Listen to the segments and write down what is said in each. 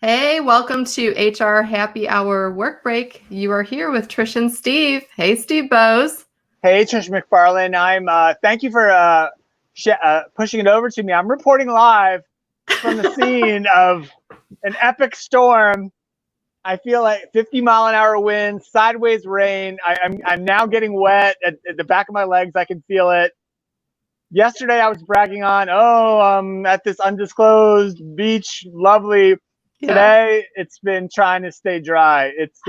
Hey, welcome to HR Happy Hour Work Break. You are here with Trish and Steve. Hey, Steve Bose. Hey, Trish McFarlane. Thank you for pushing it over to me. I'm reporting live from the scene of an epic storm. I feel like 50-mile-an-hour winds, sideways rain. I'm now getting wet at the back of my legs. I can feel it. Yesterday, I was bragging on, I'm at this undisclosed beach, lovely. Yeah. Today, it's been trying to stay dry. It's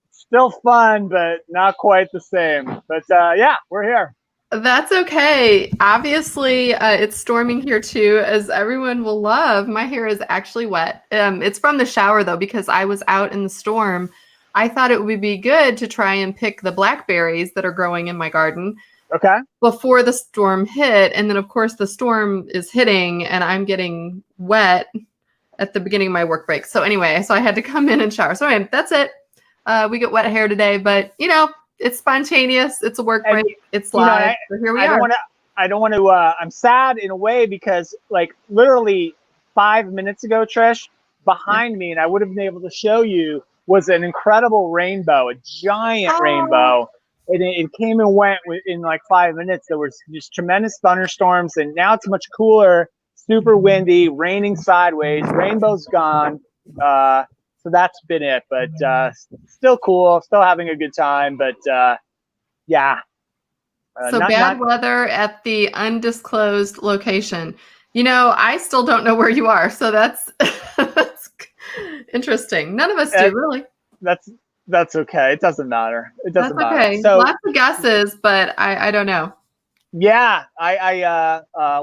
still fun, but not quite the same. But yeah, we're here. That's okay. Obviously, it's storming here too, as everyone will love. My hair is actually wet. It's from the shower though, because I was out in the storm. I thought it would be good to try and pick the blackberries that are growing in my garden. Okay. Before the storm hit, and then of course the storm is hitting and I'm getting wet at the beginning of my work break. So anyway, I had to come in and shower. So anyway, that's it. We get wet hair today, but it's spontaneous. It's a work break. It's live. So here we are. I don't want to. I'm sad in a way because, like, literally 5 minutes ago, Trish, behind me, and I would have been able to show you, was an incredible rainbow, a giant rainbow. And it came and went in like 5 minutes. There was just tremendous thunderstorms, and now it's much cooler, super windy, raining sideways. Rainbow's gone. So that's been it, but still cool, still having a good time. But yeah. So bad weather at the undisclosed location. I still don't know where you are, so that's interesting. None of us do, really. That's okay. It doesn't matter. It doesn't matter. Okay. So lots of guesses, but I don't know. Yeah,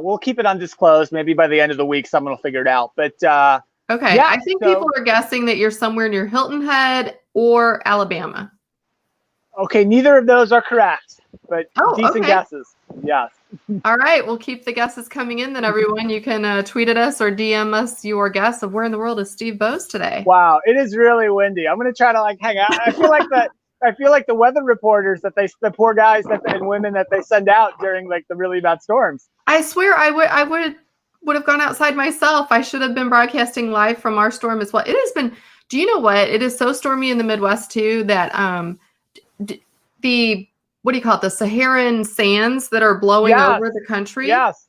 we'll keep it undisclosed. Maybe by the end of the week, someone will figure it out. But okay, yeah, I think people are guessing that you're somewhere near Hilton Head or Alabama. Okay, neither of those are correct, but decent guesses. Yes. All right, we'll keep the guesses coming in then, everyone. You can tweet at us or DM us your guess of where in the world is Steve Bose today. Wow, it is really windy. I'm going to try to hang out. I feel like the weather reporters the poor guys and women that they send out during the really bad storms. I swear I would have gone outside myself. I should have been broadcasting live from our storm as well. It has been, do you know what? It is so stormy in the Midwest too that what do you call it? The Saharan sands that are blowing over the country. Yes.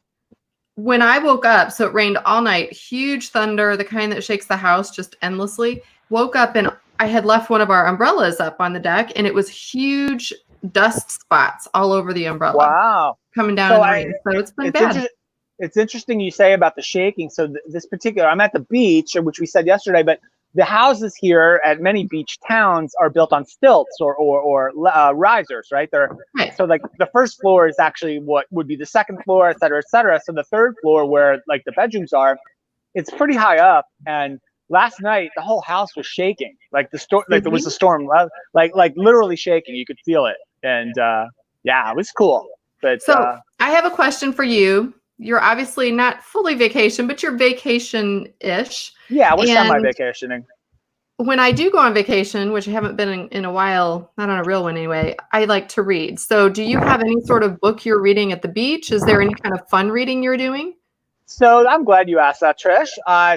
When I woke up, so it rained all night, huge thunder, the kind that shakes the house just endlessly. Woke up and I had left one of our umbrellas up on the deck, and it was huge dust spots all over the umbrella. Wow. Coming down in the rain. So it's been bad. It's interesting you say about the shaking. So this particular, I'm at the beach, which we said yesterday, but the houses here at many beach towns are built on stilts or risers, right? So the first floor is actually what would be the second floor, et cetera, et cetera. So the third floor where the bedrooms are, it's pretty high up. And last night the whole house was shaking. There was a storm, literally shaking. You could feel it. And yeah, it was cool. But so I have a question for you. You're obviously not fully vacation, but you're vacation-ish. Yeah, we're semi-vacationing. When I do go on vacation, which I haven't been in a while, not on a real one anyway, I like to read. So do you have any sort of book you're reading at the beach? Is there any kind of fun reading you're doing? So I'm glad you asked that, Trish.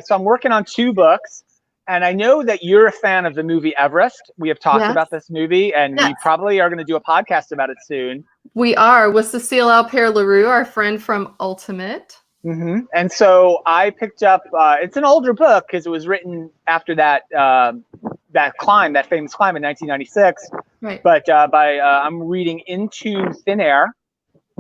So I'm working on 2 books. And I know that you're a fan of the movie Everest. We have talked about this movie, and we probably are going to do a podcast about it soon. We are, with Cecile Alpert LaRue, our friend from Ultimate. Mm-hmm. And so I picked up, it's an older book because it was written after that famous climb in 1996. Right. But I'm reading Into Thin Air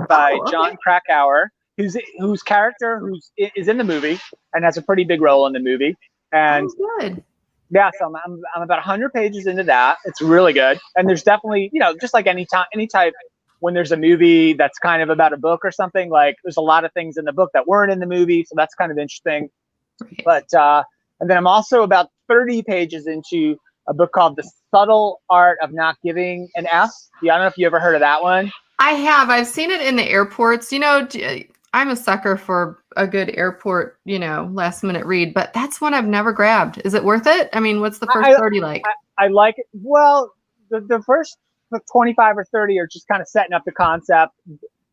by Jon Krakauer, whose character is in the movie and has a pretty big role in the movie. And good. Yeah, so I'm about 100 pages into that. It's really good. And there's definitely, just like any type, when there's a movie that's kind of about a book or something, there's a lot of things in the book that weren't in the movie. So that's kind of interesting. Right. But, and then I'm also about 30 pages into a book called The Subtle Art of Not Giving an F. I don't know if you ever heard of that one. I have. I've seen it in the airports. I'm a sucker for a good airport, last minute read, but that's one I've never grabbed. Is it worth it? I mean, what's the first 30 like? I like it. Well, the first 25 or 30 are just kind of setting up the concept,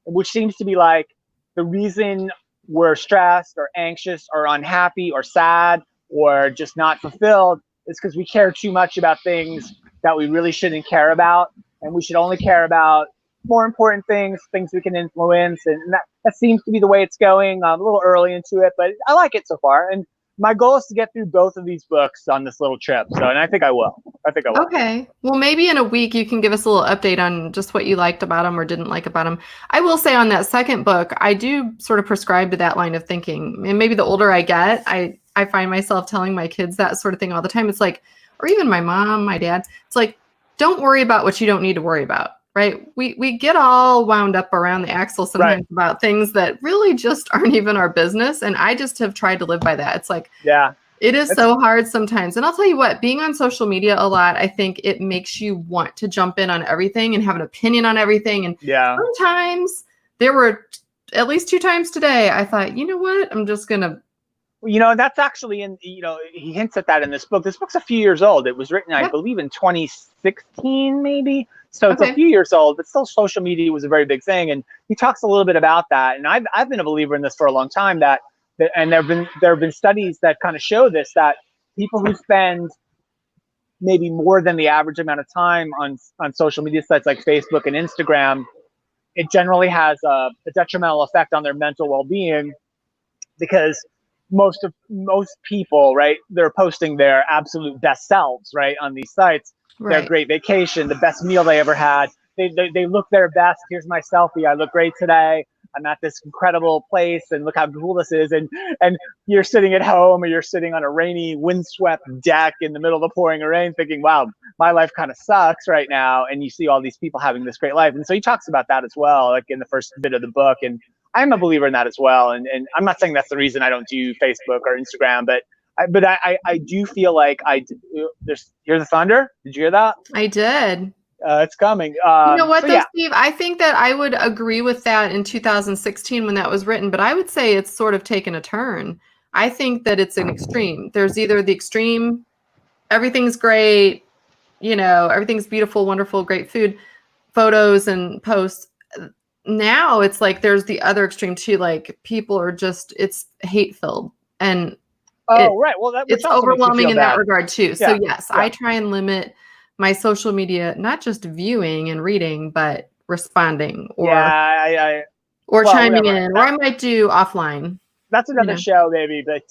which seems to be the reason we're stressed or anxious or unhappy or sad or just not fulfilled is because we care too much about things that we really shouldn't care about. And we should only care about more important things, things we can influence. And that seems to be the way it's going. I'm a little early into it, but I like it so far. And my goal is to get through both of these books on this little trip. So, and I think I will. Okay. Well, maybe in a week you can give us a little update on just what you liked about them or didn't like about them. I will say on that second book, I do sort of prescribe to that line of thinking. And maybe the older I get, I find myself telling my kids that sort of thing all the time. It's like, or even my mom, my dad, it's like, don't worry about what you don't need to worry about. Right. We get all wound up around the axle sometimes about things that really just aren't even our business. And I just have tried to live by that. It's like, it is so hard sometimes. And I'll tell you what, being on social media a lot, I think it makes you want to jump in on everything and have an opinion on everything. And sometimes there were at least 2 times today, I thought, you know what, I'm just going to. That's actually he hints at that in this book. This book's a few years old. It was written, I believe, in 2016, maybe. So it's a few years old, but still social media was a very big thing. And he talks a little bit about that. And I've been a believer in this for a long time, and there have been studies that kind of show this, that people who spend maybe more than the average amount of time on social media sites like Facebook and Instagram, it generally has a detrimental effect on their mental well-being, because most people, right, they're posting their absolute best selves, right, on these sites. Their great vacation, the best meal they ever had. They look their best. Here's my selfie. I look great today. I'm at this incredible place, and look how cool this is. And you're sitting at home, or you're sitting on a rainy, windswept deck in the middle of the pouring rain, thinking, "Wow, my life kind of sucks right now." And you see all these people having this great life, and so he talks about that as well, like in the first bit of the book. And I'm a believer in that as well. And I'm not saying that's the reason I don't do Facebook or Instagram, but I do feel like hear the thunder. Did you hear that? I did. It's coming. You know what, though, Steve? I think that I would agree with that in 2016 when that was written, but I would say it's sort of taken a turn. I think that it's an extreme. There's either the extreme, everything's great, everything's beautiful, wonderful, great food, photos and posts. Now it's like there's the other extreme too. Like people are just, it's hate-filled. And it's overwhelming in that regard too. So yes, I try and limit my social media, not just viewing and reading, but responding or chiming in, or I might do offline. That's another show, maybe. But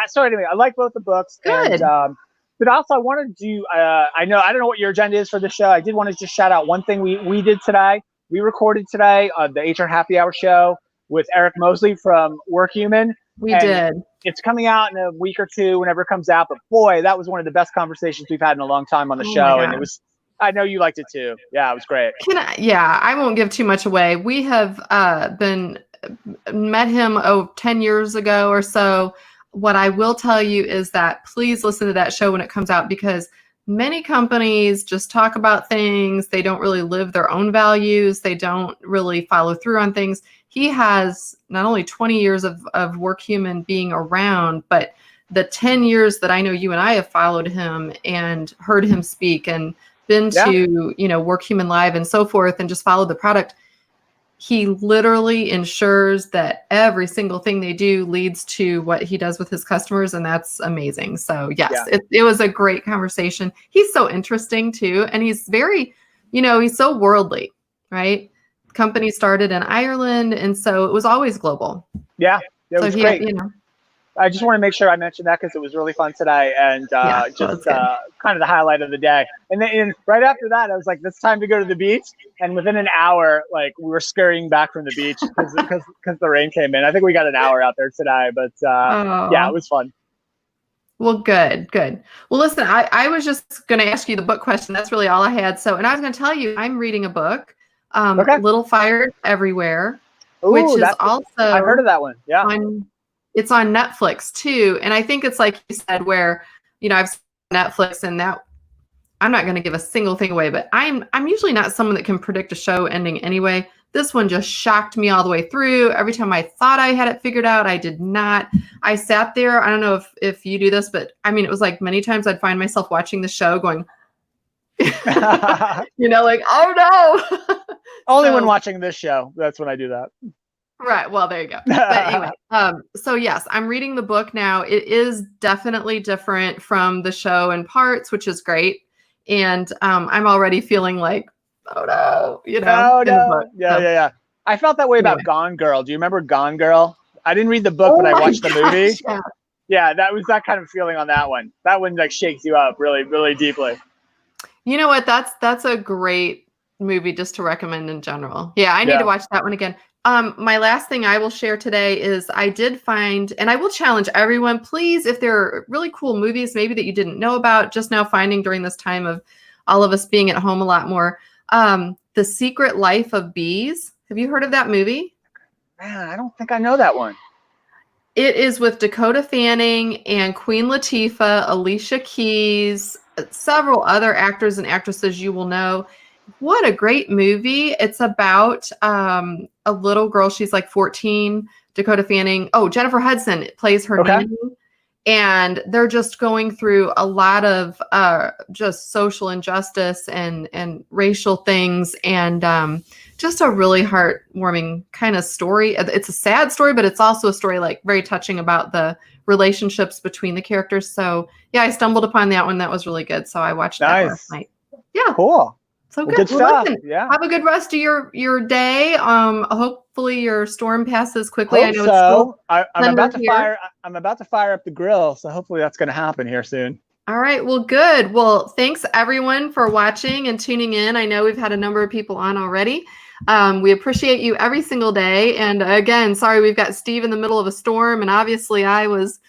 so anyway, I like both the books. Good. And, but also I want to do, I don't know what your agenda is for the show. I did want to just shout out one thing we did today. We recorded today the HR Happy Hour show with Eric Mosley from WorkHuman. We did. It's coming out in a week or two, whenever it comes out. But boy, that was one of the best conversations we've had in a long time on the show. And it was, I know you liked it too. Yeah, it was great. I won't give too much away. We have met him 10 years ago or so. What I will tell you is that please listen to that show when it comes out, because many companies just talk about things. They don't really live their own values. They don't really follow through on things. He has not only 20 years of WorkHuman being around, but the 10 years that I know you and I have followed him and heard him speak and been to, WorkHuman Live and so forth, and just followed the product. He literally ensures that every single thing they do leads to what he does with his customers. And that's amazing. So yes, it was a great conversation. He's so interesting too. And he's very, he's so worldly, right? Company started in Ireland. And so it was always global. Yeah, it was great. I just want to make sure I mentioned that because it was really fun today, and kind of the highlight of the day. And then right after that, I was like, "It's time to go to the beach." And within an hour, like we were scurrying back from the beach because the rain came in. I think we got an hour out there today, but it was fun. Well, good. Well, listen, I was just going to ask you the book question. That's really all I had. And I was going to tell you, I'm reading a book, Little Fires Everywhere, which is also I've heard of that one. Yeah. It's on Netflix too. And I think it's like you said, where, I've seen Netflix, and that I'm not going to give a single thing away, but I'm usually not someone that can predict a show ending anyway. This one just shocked me all the way through. Every time I thought I had it figured out, I did not. I sat there. I don't know if you do this, but I mean, it was like many times I'd find myself watching the show going, like, oh no. Only when watching this show. That's when I do that. Right. Well, there you go. But anyway, so yes, I'm reading the book now. It is definitely different from the show in parts, which is great. And I'm already feeling like, oh no, Oh in the book. no. Yeah, So yeah, yeah. I felt that way anyway. about Gone Girl. Do you remember Gone Girl? I didn't read the book, Oh but I my watched the movie. gosh, yeah. Yeah, that was that kind of feeling on that one. That one like shakes you up really, really deeply. You know what? That's a great movie just to recommend in general. Yeah, I need to Yeah. watch that one again. My last thing I will share today is I did find, and I will challenge everyone, please, if there are really cool movies maybe that you didn't know about, just now finding during this time of all of us being at home a lot more. The Secret Life of Bees. Have you heard of that movie? Man, I don't think I know that one. It is with Dakota Fanning and Queen Latifah, Alicia Keys, several other actors and actresses you will know. What a great movie. It's about a little girl. She's like 14. Dakota Fanning. Oh, Jennifer Hudson plays her Okay. nanny. And they're just going through a lot of just social injustice and racial things, and just a really heartwarming kind of story. It's a sad story, but it's also a story like very touching about the relationships between the characters. So yeah, I stumbled upon that one. That was really good. So I watched that last night. Yeah. Cool. So Well, good. good stuff. Listen, Yeah. have a good rest of your day. Hopefully your storm passes quickly. I Hope know it's still so. I'm thunder about to here. fire. I'm about to fire up the grill, so hopefully that's going to happen here soon. All right. Well, good. Well, thanks everyone for watching and tuning in. I know we've had a number of people on already. We appreciate you every single day. And again, sorry, we've got Steve in the middle of a storm, and obviously I was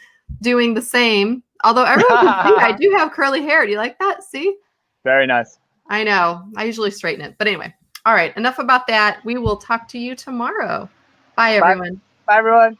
doing the same. Although everyone can see I do have curly hair. Do you like that? See? Very nice. I know. I usually straighten it. But anyway. All right. Enough about that. We will talk to you tomorrow. Bye, everyone. Bye, everyone.